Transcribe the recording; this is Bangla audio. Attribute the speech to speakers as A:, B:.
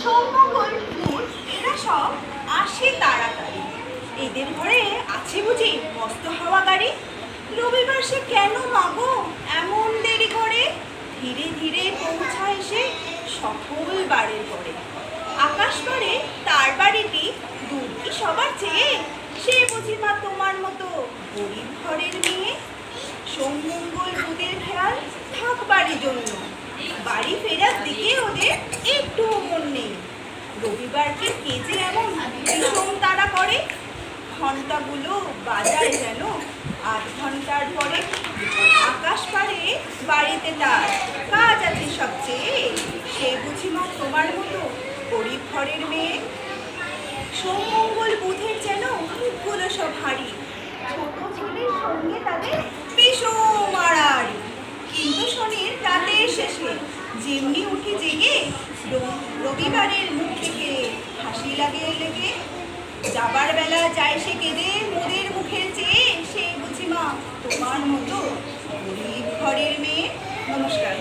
A: সৌমঙ্গল ভূত এরা সব আসে তাড়াতাড়ি। এদের ঘরে আছে বুঝি মস্ত হাওয়া গাড়ি। রবিবার সে কেন মাগো এমন দেরি করে? ধীরে ধীরে পৌঁছায় সে সকল বাড়ির ঘরে। আকাশ পারে তার বাড়িটি দূর কি সবার চেয়ে? সে বুঝি মা তোমার মতো গরিব ঘরের মেয়ে। সৌমঙ্গল ভূতের খেয়াল থাকবারই জন্য বাড়ি ফেরার দিকে ওদের একটু মন নেই। রবিবারকে কে যে এমন ভীষণ তাড়া করে, ঘন্টাগুলো বাজায় যেন ৮ ঘন্টার পরে। আকাশ পারে বাড়িতে তার কাজ আছে সবচেয়ে, সে বুঝি মা তোমার মতো গরিব ঘরের মেয়ে। সৌমঙ্গল বুধের যেন মুখগুলো সব হারি, ছোট ছেলের সঙ্গে তাদের ভীষণ মারামারি। কিন্তু শনির রাতের শেষে যেমনি উঠে জেগে রবিবারের মুখ থেকে হাসি লাগে লেগে। যাবার বেলা যায় সে কেঁদে মোদের মুখের চেয়ে, সে বুঝি মা তোমার মতো গরিব ঘরের মেয়ে। নমস্কার।